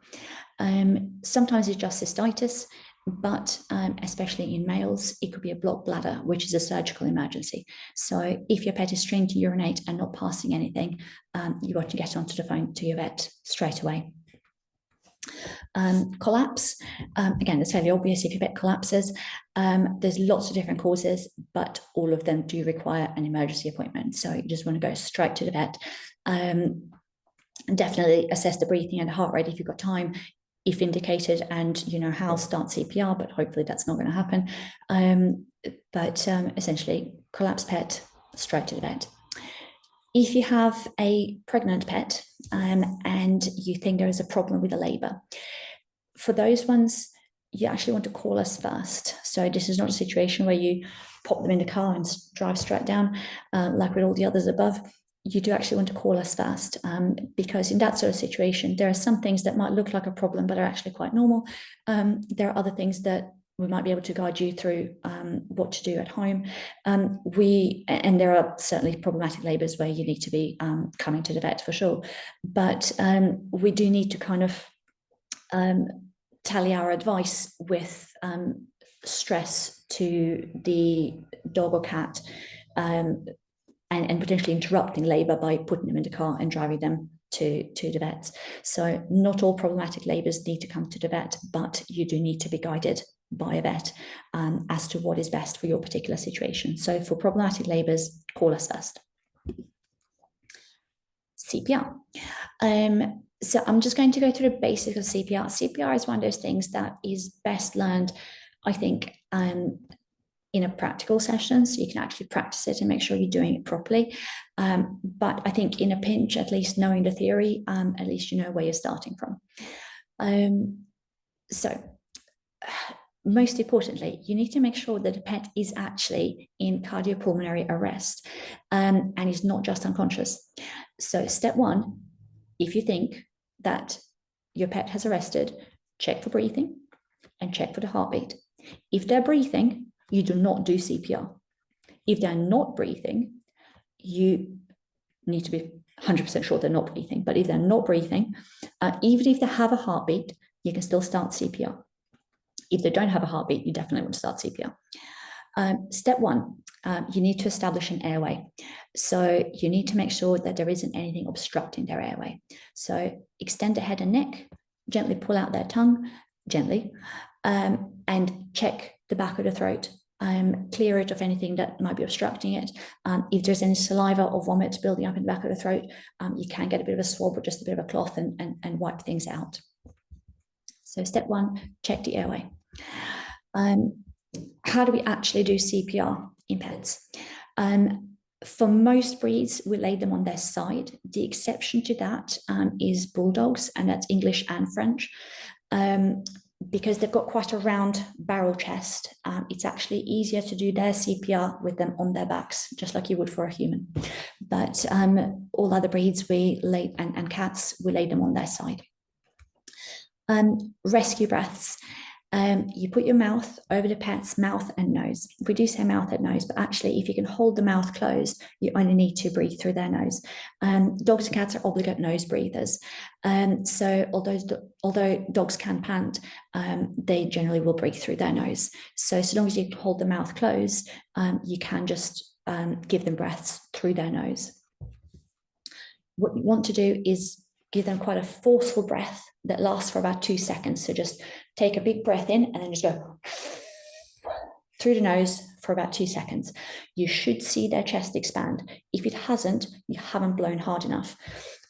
Sometimes it's just cystitis, but especially in males, it could be a blocked bladder, which is a surgical emergency. So if your pet is straining to urinate and not passing anything, you want to get onto the phone to your vet straight away. Collapse, again, it's fairly obvious if your pet collapses. There's lots of different causes, but all of them do require an emergency appointment. So you just want to go straight to the vet. Definitely assess the breathing and the heart rate if you've got time, if indicated, and you know how, start CPR, but hopefully that's not going to happen. Essentially, collapsed pet, straight to the vet. If you have a pregnant pet and you think there is a problem with the labor, for those ones, you actually want to call us first. So this is not a situation where you pop them in the car and drive straight down like with all the others above. You do actually want to call us first, because in that sort of situation, there are some things that might look like a problem, but are actually quite normal. There are other things that we might be able to guide you through what to do at home. And there are certainly problematic labours where you need to be coming to the vet for sure. But we do need to kind of tally our advice with stress to the dog or cat, and potentially interrupting labour by putting them in the car and driving them to the vets. So not all problematic labours need to come to the vet, but you do need to be guided by a vet as to what is best for your particular situation. So for problematic labours, call us first. CPR. So I'm just going to go through the basics of CPR. CPR is one of those things that is best learned, I think, in a practical session, so you can actually practice it and make sure you're doing it properly. But I think in a pinch, at least knowing the theory, at least you know where you're starting from. Most importantly, you need to make sure that the pet is actually in cardiopulmonary arrest and is not just unconscious. So step one, if you think that your pet has arrested, check for breathing and check for the heartbeat. If they're breathing, you do not do CPR. If they're not breathing, you need to be 100% sure they're not breathing. But if they're not breathing, even if they have a heartbeat, you can still start CPR. If they don't have a heartbeat, you definitely want to start CPR. Step one, you need to establish an airway. So you need to make sure that there isn't anything obstructing their airway. So extend the head and neck, gently pull out their tongue, gently, and check the back of the throat. Clear it of anything that might be obstructing it. If there's any saliva or vomit building up in the back of the throat, you can get a bit of a swab or just a bit of a cloth and wipe things out. So step one, check the airway. How do we actually do CPR in pets? For most breeds, we lay them on their side. The exception to that is bulldogs, and that's English and French. Because they've got quite a round barrel chest, it's actually easier to do their CPR with them on their backs, just like you would for a human. But all other breeds we lay, and cats, we lay them on their side. Rescue breaths. You put your mouth over the pet's mouth and nose. We do say mouth and nose, but actually if you can hold the mouth closed, you only need to breathe through their nose. Dogs and cats are obligate nose breathers. So although dogs can pant, they generally will breathe through their nose. So long as you hold the mouth closed, you can just give them breaths through their nose. What you want to do is give them quite a forceful breath that lasts for about 2 seconds. So just take a big breath in and then just go through the nose for about 2 seconds. You should see their chest expand. If it hasn't, you haven't blown hard enough.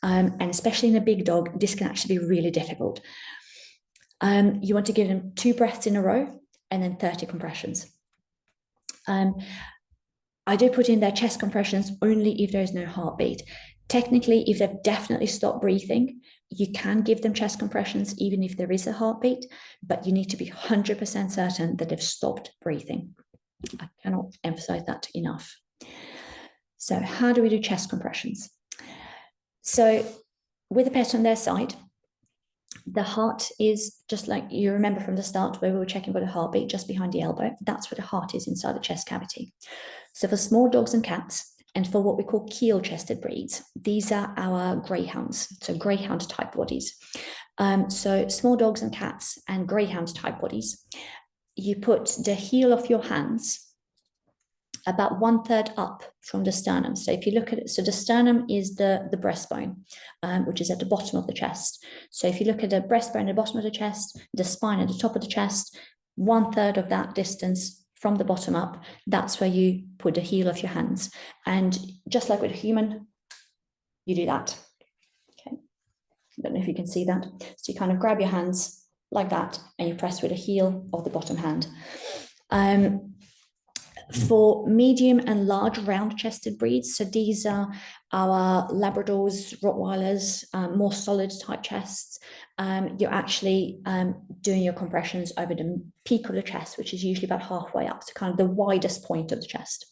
And especially in a big dog, this can actually be really difficult. You want to give them 2 breaths in a row and then 30 compressions. I do put in their chest compressions only if there's no heartbeat. Technically, if they've definitely stopped breathing, you can give them chest compressions even if there is a heartbeat, but you need to be 100% certain that they've stopped breathing. I cannot emphasize that enough. So how do we do chest compressions? So with a pet on their side, the heart is just like you remember from the start where we were checking for the heartbeat just behind the elbow. That's where the heart is inside the chest cavity. So for small dogs and cats, and for what we call keel-chested breeds, these are our greyhounds, so greyhound type bodies. So small dogs and cats and greyhound type bodies, you put the heel of your hands about 1/3 up from the sternum. So if you look at it, so the sternum is the breastbone, which is at the bottom of the chest. So if you look at the breastbone at the bottom of the chest, the spine at the top of the chest, 1/3 of that distance from the bottom up, that's where you put the heel of your hands. And just like with a human, you do that. Okay. I don't know if you can see that. So you kind of grab your hands like that and you press with the heel of the bottom hand. For medium and large round-chested breeds, so these are our Labradors, Rottweilers, more solid type chests, you're actually doing your compressions over the peak of the chest, which is usually about halfway up, so kind of the widest point of the chest.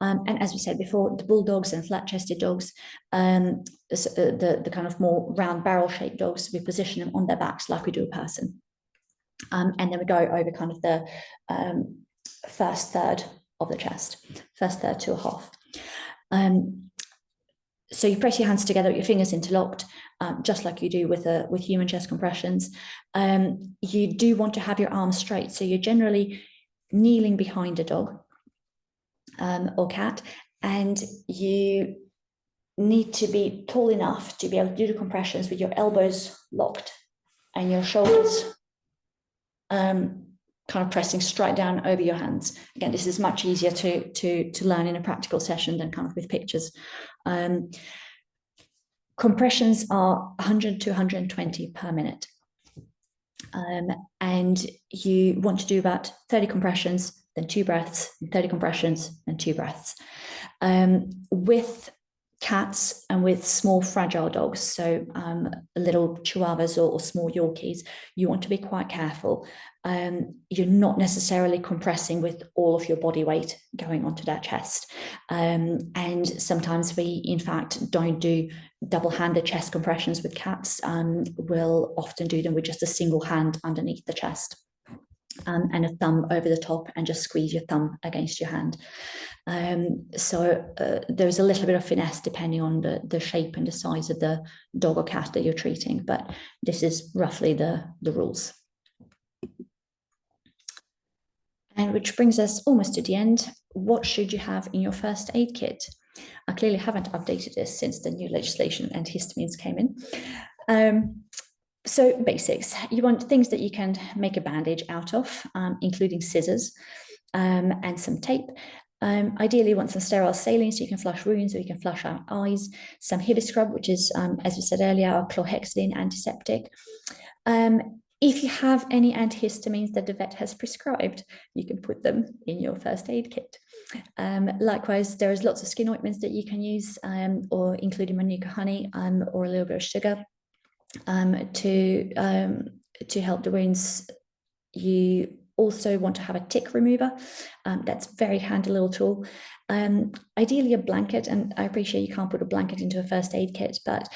And as we said before, the bulldogs and flat-chested dogs, the kind of more round barrel-shaped dogs, we position them on their backs like we do a person. And then we go over kind of the first third of the chest, first third to a half. So you press your hands together, your fingers interlocked, just like you do with human chest compressions. You do want to have your arms straight, so you're generally kneeling behind a dog or cat, and you need to be tall enough to be able to do the compressions with your elbows locked and your shoulders kind of pressing straight down over your hands. Again, this is much easier to learn in a practical session than kind of with pictures. Compressions are 100 to 120 per minute. And you want to do about 30 compressions, then 2 breaths, 30 compressions, and 2 breaths. With cats and with small fragile dogs, so little chihuahuas or small Yorkies, you want to be quite careful. You're not necessarily compressing with all of your body weight going onto their chest. And sometimes we, in fact, don't do double-handed chest compressions with cats. We'll often do them with just a single hand underneath the chest. And a thumb over the top, and just squeeze your thumb against your hand. So there's a little bit of finesse depending on the shape and the size of the dog or cat that you're treating, but this is roughly the rules. And which brings us almost to the end. What should you have in your first aid kit? I clearly haven't updated this since the new legislation and antihistamines came in. So basics, you want things that you can make a bandage out of, including scissors and some tape. Ideally, you want some sterile saline so you can flush wounds or you can flush out eyes, some Hibi-Scrub, which is, as we said earlier, our chlorhexidine antiseptic. If you have any antihistamines that the vet has prescribed, you can put them in your first aid kit. Likewise, there is lots of skin ointments that you can use, or including Manuka honey or a little bit of sugar. To help the wounds. You also want to have a tick remover. That's a very handy little tool. Ideally a blanket, and I appreciate you can't put a blanket into a first aid kit, but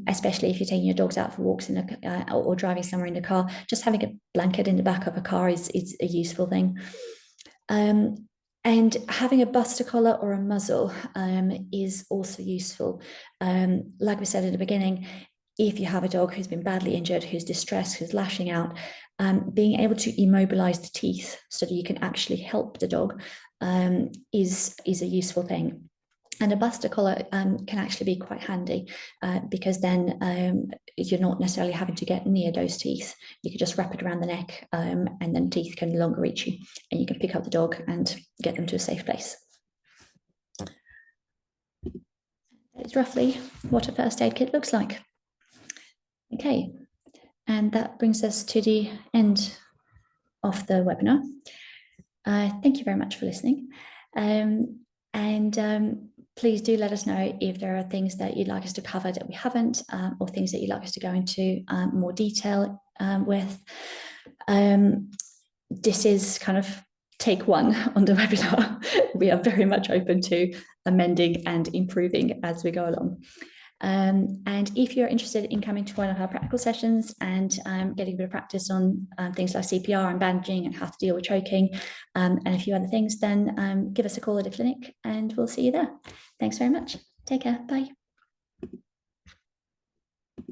especially if you're taking your dogs out for walks in or driving somewhere in the car, just having a blanket in the back of a car is a useful thing. And having a buster collar or a muzzle is also useful. Like we said at the beginning, if you have a dog who's been badly injured, who's distressed, who's lashing out, being able to immobilize the teeth so that you can actually help the dog is a useful thing. And a buster collar can actually be quite handy because then you're not necessarily having to get near those teeth. You can just wrap it around the neck and then teeth can no longer reach you, and you can pick up the dog and get them to a safe place. It's roughly what a first aid kit looks like. Okay, and that brings us to the end of the webinar. Thank you very much for listening. Please do let us know if there are things that you'd like us to cover that we haven't, or things that you'd like us to go into more detail with. This is kind of take one on the webinar. We are very much open to amending and improving as we go along. And if you're interested in coming to one of our practical sessions and getting a bit of practice on things like CPR and bandaging and how to deal with choking and a few other things, then give us a call at a clinic and we'll see you there. Thanks very much. Take care. Bye.